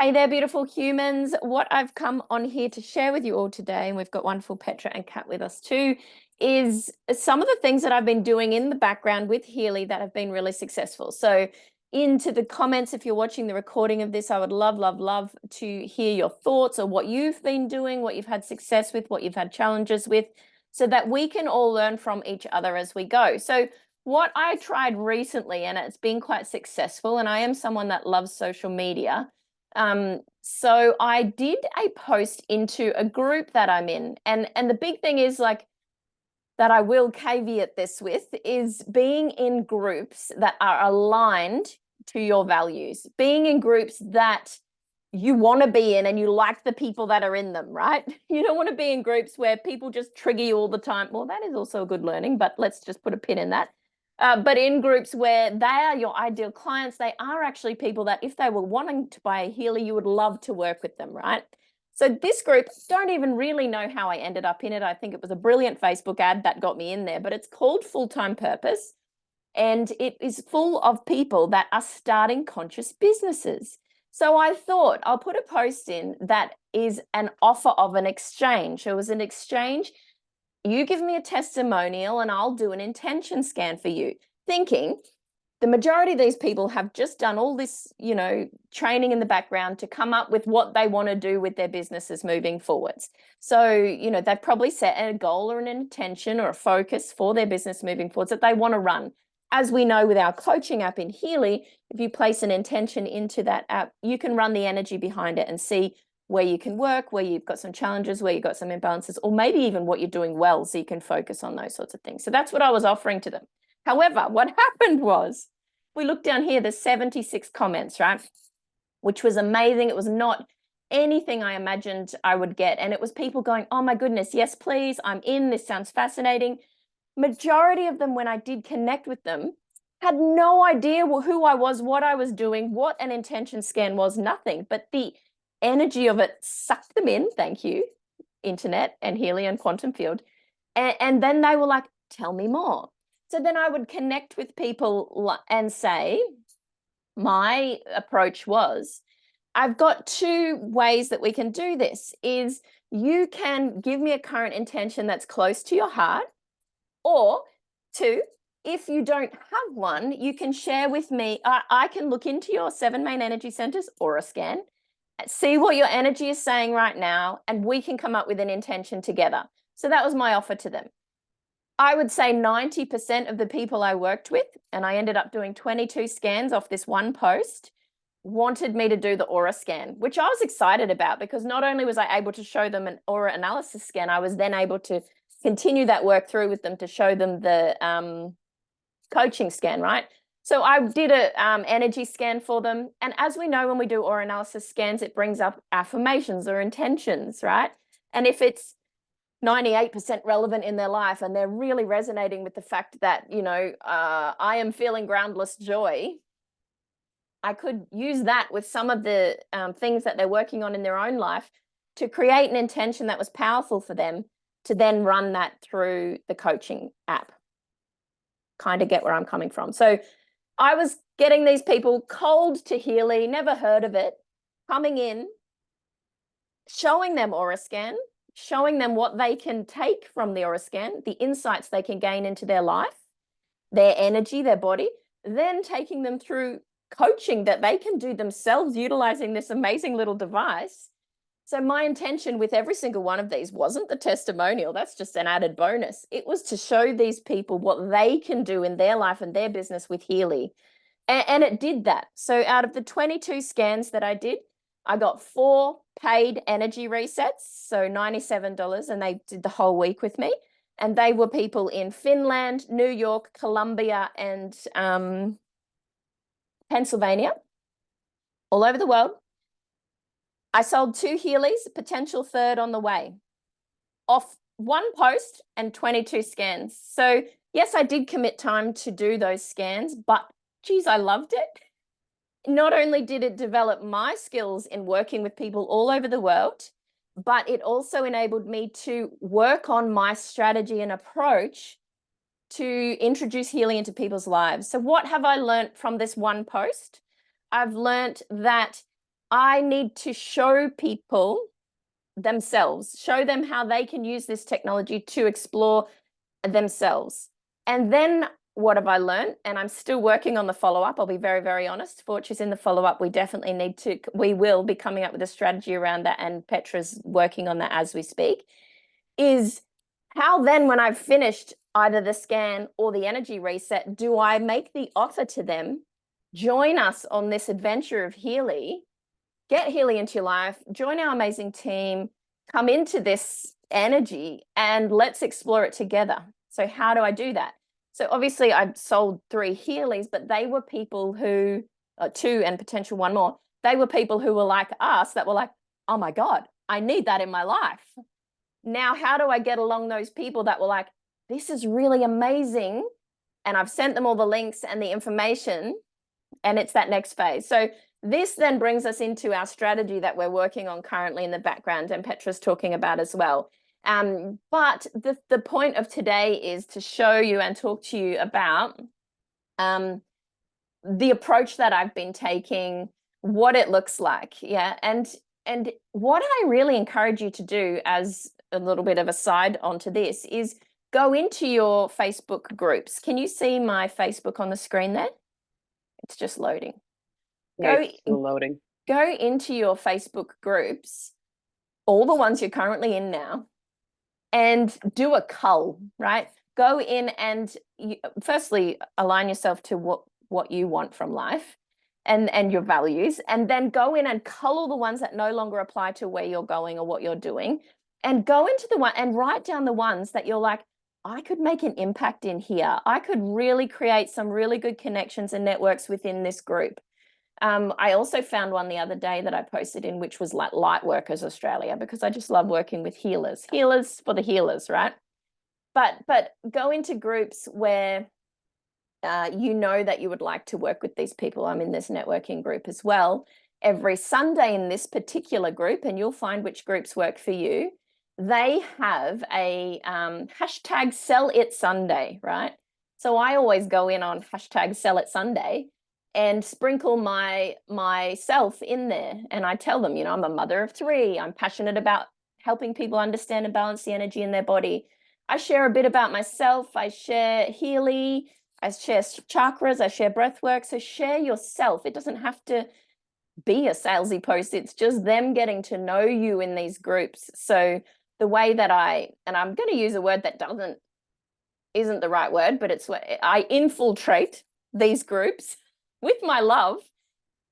Hey there, beautiful humans. What I've come on here to share with you all today, and we've got wonderful Petra and Kat with us too, is some of the things that I've been doing in the background with Healy that have been really successful. So into the comments, if you're watching the recording of this, I would love, love, love to hear your thoughts or what you've been doing, what you've had success with, what you've had challenges with, so that we can all learn from each other as we go. So what I tried recently, and it's been quite successful, and I am someone that loves social media, so I did a post into a group that I'm in, and the big thing is like that I will caveat this with is being in groups that are aligned to your values, being in groups that you want to be in and you like the people that are in them, right? You don't want to be in groups where people just trigger you all the time. Well, that is also a good learning, but let's just put a pin in that. But in groups where they are your ideal clients, they are actually people that if they were wanting to buy a Healy, you would love to work with them, right? So this group, don't even really know how I ended up in it. I think it was a brilliant Facebook ad that got me in there, but it's called Full-Time Purpose. And it is full of people that are starting conscious businesses. So I thought I'll put a post in that is an offer of an exchange. It was an exchange. You give me a testimonial and I'll do an intention scan for you, thinking the majority of these people have just done all this, training in the background to come up with what they want to do with their businesses moving forwards. So, they've probably set a goal or an intention or a focus for their business moving forwards that they want to run. As we know with our coaching app in Healy, if you place an intention into that app, you can run the energy behind it and see where you can work, where you've got some challenges, where you've got some imbalances, or maybe even what you're doing well, so you can focus on those sorts of things. So that's what I was offering to them. However, what happened was, we look down here, there's 76 comments, right? Which was amazing. It was not anything I imagined I would get. And it was people going, oh my goodness, yes, please, I'm in, this sounds fascinating. Majority of them, when I did connect with them, had no idea who I was, what I was doing, what an intention scan was, nothing. But the energy of it sucked them in, thank you, internet and Healy and quantum field. And then they were like, tell me more. So then I would connect with people and say, my approach was, I've got two ways that we can do this. Is you can give me a current intention that's close to your heart, or two, if you don't have one, you can share with me. I can look into your 7 main energy centers or a scan, see what your energy is saying right now, and we can come up with an intention together. So that was my offer to them. I would say 90% of the people I worked with, and I ended up doing 22 scans off this one post, wanted me to do the aura scan, which I was excited about, because not only was I able to show them an aura analysis scan, I was then able to continue that work through with them to show them the coaching scan, right? So I did a energy scan for them. And as we know, when we do aura analysis scans, it brings up affirmations or intentions, right? And if it's 98% relevant in their life and they're really resonating with the fact that, I am feeling groundless joy, I could use that with some of the things that they're working on in their own life to create an intention that was powerful for them to then run that through the coaching app. Kind of get where I'm coming from. So I was getting these people cold to Healy, never heard of it, coming in, showing them aura scan, showing them what they can take from the aura scan, the insights they can gain into their life, their energy, their body, then taking them through coaching that they can do themselves utilizing this amazing little device. So my intention with every single one of these wasn't the testimonial. That's just an added bonus. It was to show these people what they can do in their life and their business with Healy. And it did that. So out of the 22 scans that I did, I got 4 paid energy resets, so $97, and they did the whole week with me. And they were people in Finland, New York, Colombia, and Pennsylvania, all over the world. I sold 2 Healys, potential third on the way, off one post and 22 scans. So yes, I did commit time to do those scans, but geez, I loved it. Not only did it develop my skills in working with people all over the world, but it also enabled me to work on my strategy and approach to introduce Healy into people's lives. So what have I learned from this one post? I've learned that I need to show people themselves, show them how they can use this technology to explore themselves. And then what have I learned? And I'm still working on the follow-up. I'll be very, very honest. Forge is in the follow-up. We will be coming up with a strategy around that, and Petra's working on that as we speak, is how then, when I've finished either the scan or the energy reset, do I make the offer to them, join us on this adventure of Healy, get Healy into your life, join our amazing team, come into this energy, and let's explore it together. So how do I do that? So obviously I've sold 3 Healys, but they were people who, 2 and potential 1 more, they were people who were like us, that were like, oh my God, I need that in my life. Now, how do I get along those people that were like, this is really amazing, and I've sent them all the links and the information, and it's that next phase. So this then brings us into our strategy that we're working on currently in the background, and Petra's talking about as well. But the point of today is to show you and talk to you about the approach that I've been taking, what it looks like, yeah, and what I really encourage you to do, as a little bit of a side onto this, is go into your Facebook groups. Can you see my Facebook on the screen there? It's just loading. Yeah, it's still loading. Go into your Facebook groups, all the ones you're currently in now, and do a cull, right? Go in and firstly align yourself to what you want from life and your values, and then go in and cull all the ones that no longer apply to where you're going or what you're doing, and go into the one and write down the ones that you're like, I could make an impact in here. I could really create some really good connections and networks within this group. I also found one the other day that I posted in, which was like Lightworkers Australia, because I just love working with healers for the healers, right? But go into groups where you know that you would like to work with these people. I'm in this networking group as well. Every Sunday in this particular group, and you'll find which groups work for you, they have a hashtag Sell It Sunday, right? So I always go in on hashtag Sell It Sunday and sprinkle myself in there. And I tell them, I'm a mother of 3. I'm passionate about helping people understand and balance the energy in their body. I share a bit about myself. I share Healy, I share chakras, I share breath work. So share yourself. It doesn't have to be a salesy post. It's just them getting to know you in these groups. So the way that and I'm going to use a word that isn't the right word, but it's what I infiltrate these groups with my love,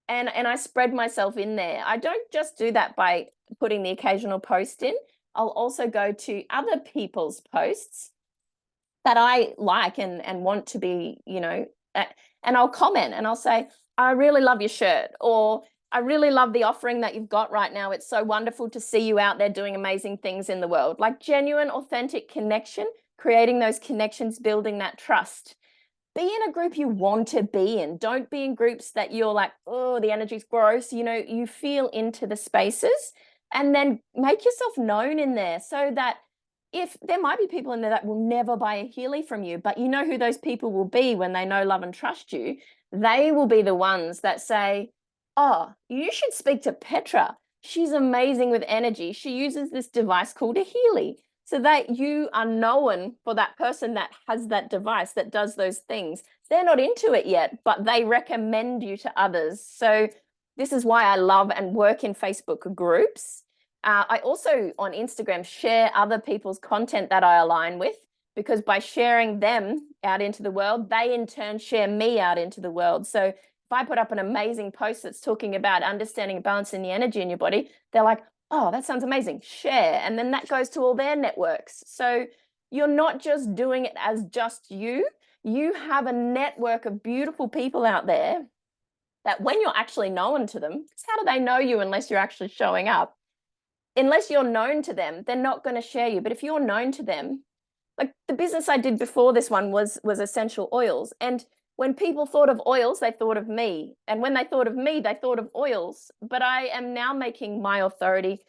and I spread myself in there. I don't just do that by putting the occasional post in. I'll also go to other people's posts that I like and want to be, and I'll comment and I'll say, I really love your shirt, or I really love the offering that you've got right now. It's so wonderful to see you out there doing amazing things in the world. Like genuine, authentic connection, creating those connections, building that trust. Be in a group you want to be in. Don't be in groups that you're like, oh, the energy's gross. You feel into the spaces, and then make yourself known in there, so that if there might be people in there that will never buy a Healy from you, but you know who those people will be when they know, love, and trust you. They will be the ones that say, oh, you should speak to Petra. She's amazing with energy. She uses this device called a Healy. So that you are known for that person that has that device that does those things. They're not into it yet, but they recommend you to others. So this is why I love and work in Facebook groups. I also on Instagram share other people's content that I align with, because by sharing them out into the world, they in turn share me out into the world. So if I put up an amazing post that's talking about understanding and balancing the energy in your body, they're like, oh, that sounds amazing, share. And then that goes to all their networks. So you're not just doing it as just you. You have a network of beautiful people out there that when you're actually known to them, because how do they know you unless you're actually showing up? Unless you're known to them, they're not going to share you. But if you're known to them, like the business I did before this one was essential oils. And when people thought of oils, they thought of me. And when they thought of me, they thought of oils. But I am now making my authority,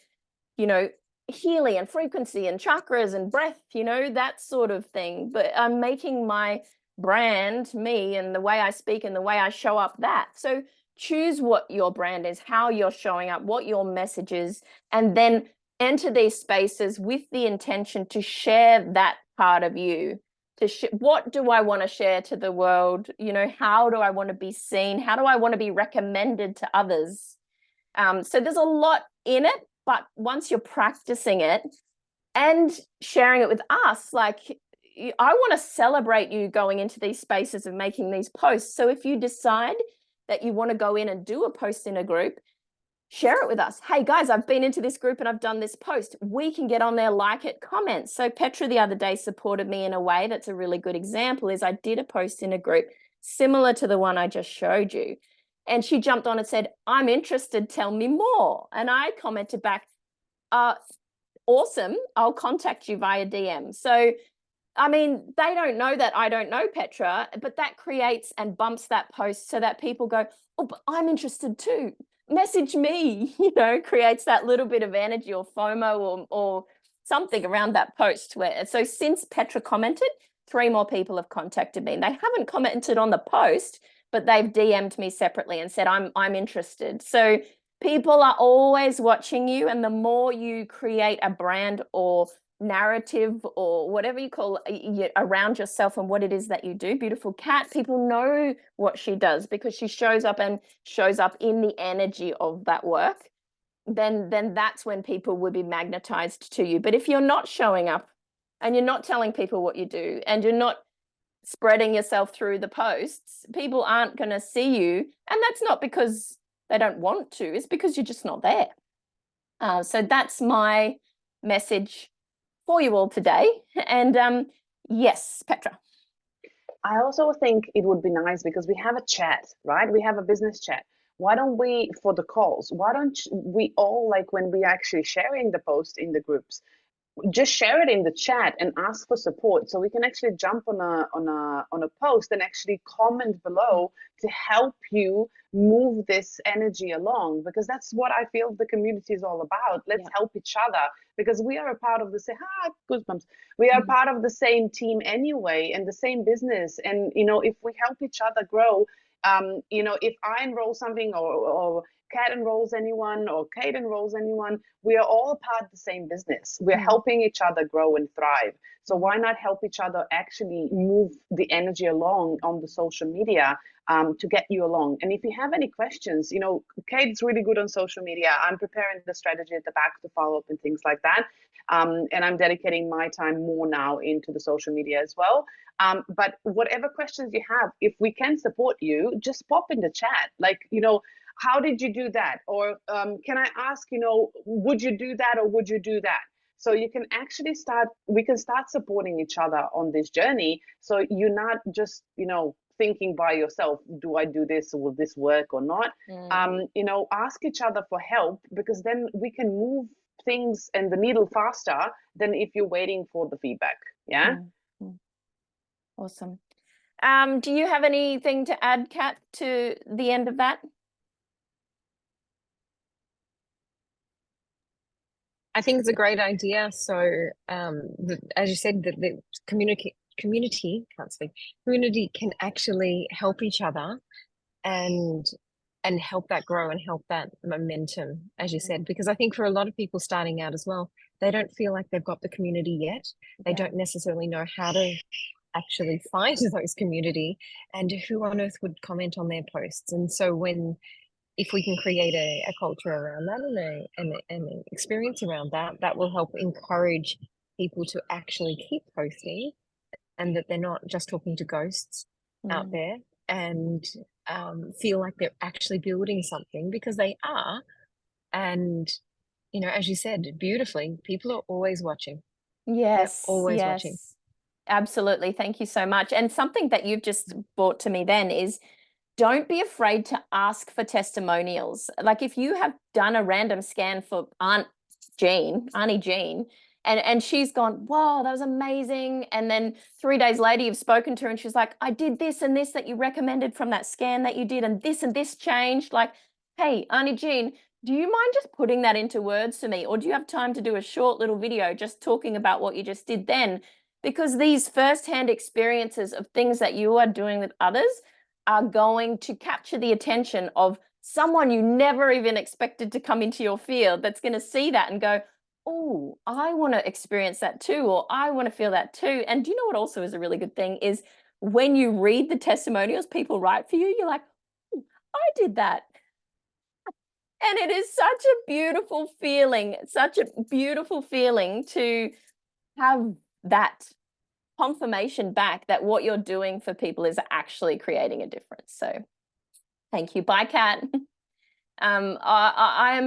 Healy and frequency and chakras and breath, that sort of thing. But I'm making my brand, me, and the way I speak and the way I show up that. So choose what your brand is, how you're showing up, what your message is, and then enter these spaces with the intention to share that part of you. What do I want to share to the world? You know, how do I want to be seen? How do I want to be recommended to others? So there's a lot in it, but once you're practicing it and sharing it with us, like, I want to celebrate you going into these spaces and making these posts. So if you decide that you want to go in and do a post in a group, share it with us. Hey guys, I've been into this group and I've done this post. We can get on there, like it, comment. So Petra the other day supported me in a way that's a really good example. Is I did a post in a group similar to the one I just showed you. And she jumped on and said, I'm interested, tell me more. And I commented back, awesome, I'll contact you via DM. So I mean, they don't know that I don't know Petra, but that creates and bumps that post so that people go, oh, but I'm interested too. Message me, you know, creates that little bit of energy or FOMO or something around that post. So since Petra commented, 3 more people have contacted me. They haven't commented on the post, but they've DM'd me separately and said, I'm interested. So people are always watching you, and the more you create a brand or narrative or whatever you call it around yourself and what it is that you do. Beautiful Cat, people know what she does because she shows up in the energy of that work. Then that's when people will be magnetized to you. But if you're not showing up and you're not telling people what you do and you're not spreading yourself through the posts, people aren't going to see you. And that's not because they don't want to, it's because you're just not there. So that's my message for you all today. And yes, Petra. I also think it would be nice because we have a chat, right? We have a business chat. Why don't we, for the calls, why don't we all, like when we are actually sharing the post in the groups, just share it in the chat and ask for support, so we can actually jump on a post and actually comment below to help you move this energy along, because that's what I feel the community is all about. Let's help each other, because we are a part of the same goosebumps. We are part of the same team anyway, and the same business. And you know, if we help each other grow, you know, if I enroll something or Kat enrolls anyone or Kate enrolls anyone, we are all part of the same business. We're helping each other grow and thrive. So why not help each other actually move the energy along on the social media to get you along? And if you have any questions, you know, Kate's really good on social media. I'm preparing the strategy at the back to follow up and things like that. And I'm dedicating my time more now into the social media as well. But whatever questions you have, if we can support you, just pop in the chat. Like, you know, how did you do that? Or can I ask, you know, would you do that or would you do that? So you can actually we can start supporting each other on this journey. So you're not just, you know, thinking by yourself, do I do this? Will this work or not? You know, ask each other for help, because then we can move things and the needle faster than if you're waiting for the feedback. Yeah. Awesome. Do you have anything to add, Kat, to the end of that? I think it's a great idea. So, as you said, the community can actually help each other and help that grow and help that momentum, as you said, because I think for a lot of people starting out as well, they don't feel like they've got the community yet. They don't necessarily know how to actually find those community and who on earth would comment on their posts. And so if we can create a culture around that and an experience around that, that will help encourage people to actually keep posting, and that they're not just talking to ghosts out there, and feel like they're actually building something, because they are. And, you know, as you said beautifully, people are always watching. Yes. They're always watching. Absolutely. Thank you so much. And something that you've just brought to me then is, don't be afraid to ask for testimonials. Like if you have done a random scan for Auntie Jean, and she's gone, wow, that was amazing. And then 3 days later, you've spoken to her and she's like, I did this and this that you recommended from that scan that you did, and this changed. Like, hey, Auntie Jean, do you mind just putting that into words for me? Or do you have time to do a short little video just talking about what you just did then? Because these firsthand experiences of things that you are doing with others are going to capture the attention of someone you never even expected to come into your field, that's going to see that and go, oh, I want to experience that too, or I want to feel that too. And do you know what also is a really good thing is when you read the testimonials people write for you, you're like, oh, I did that. And it is such a beautiful feeling, to have that confirmation back that what you're doing for people is actually creating a difference. So thank you. Bye, Kat. I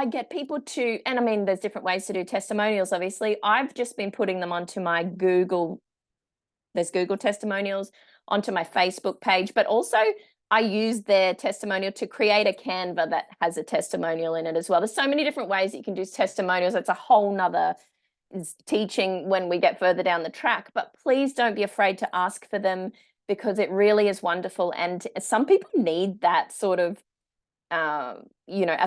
get people to, and I mean, there's different ways to do testimonials, obviously. I've just been putting them onto my Google, there's Google testimonials, onto my Facebook page, but also I use their testimonial to create a Canva that has a testimonial in it as well. There's so many different ways that you can do testimonials. It's a whole nother teaching when we get further down the track, but please don't be afraid to ask for them, because it really is wonderful. And some people need that sort of, at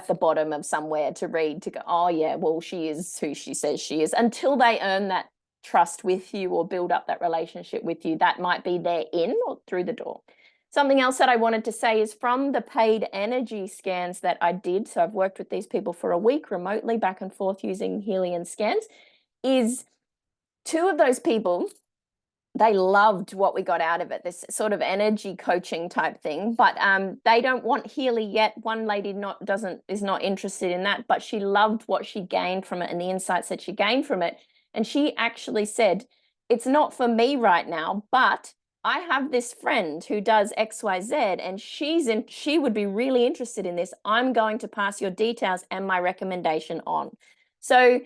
the bottom of somewhere to read, to go, oh yeah, well, she is who she says she is, until they earn that trust with you or build up that relationship with you. That might be their in or through the door. Something else that I wanted to say is from the paid energy scans that I did, so I've worked with these people for a week remotely, back and forth using Healy and scans, is 2 of those people, they loved what we got out of it, this sort of energy coaching type thing, but they don't want Healy yet. One lady is not interested in that, but she loved what she gained from it and the insights that she gained from it. And she actually said, it's not for me right now, but I have this friend who does XYZ and she would be really interested in this. I'm going to pass your details and my recommendation on. So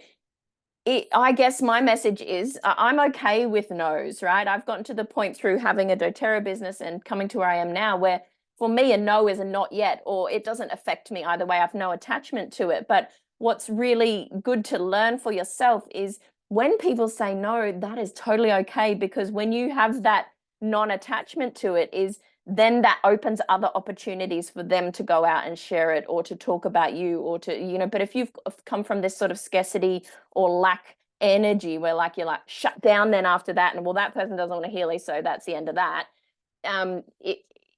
I guess my message is I'm okay with no's, right? I've gotten to the point through having a doTERRA business and coming to where I am now, where for me a no is a not yet, or it doesn't affect me either way. I have no attachment to it. But what's really good to learn for yourself is when people say no, that is totally okay, because when you have that non-attachment to it, is then that opens other opportunities for them to go out and share it, or to talk about you, or to, but if you've come from this sort of scarcity or lack energy where you're like shut down then after that, and well, that person doesn't want to Healy, so that's the end of that,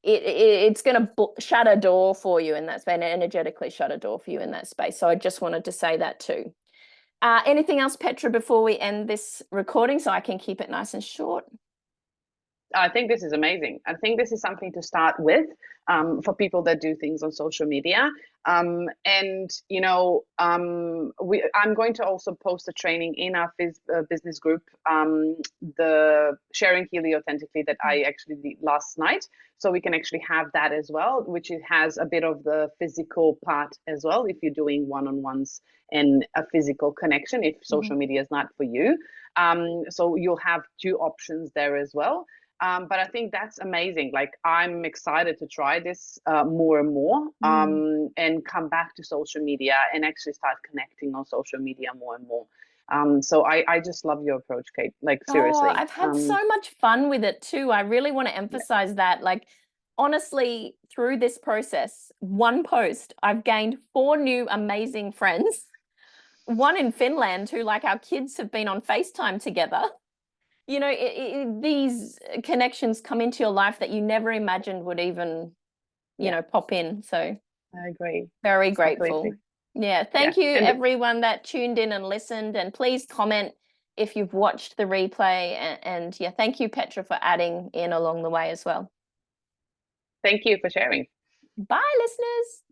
it's going to shut a door for you in that space, and energetically shut a door for you in that space. So I just wanted to say that too. Anything else, Petra, before we end this recording, so I can keep it nice and short? I think this is amazing. I think this is something to start with for people that do things on social media. I'm going to also post a training in our business group, the Sharing Healy Authentically, that I actually did last night. So we can actually have that as well, which it has a bit of the physical part as well, if you're doing one-on-ones and a physical connection, if social media is not for you. So you'll have 2 options there as well. But I think that's amazing. Like, I'm excited to try this more and more, and come back to social media and actually start connecting on social media more and more. So I just love your approach, Kate. Like, seriously. I've had so much fun with it too. I really want to emphasize that. Like, honestly, through this process, one post, I've gained 4 new amazing friends. One in Finland, who, like, our kids have been on FaceTime together. These connections come into your life that you never imagined would even, pop in. So I agree. Very grateful. Completely. Yeah. Thank you, everyone that tuned in and listened. And please comment if you've watched the replay. And yeah, thank you, Petra, for adding in along the way as well. Thank you for sharing. Bye, listeners.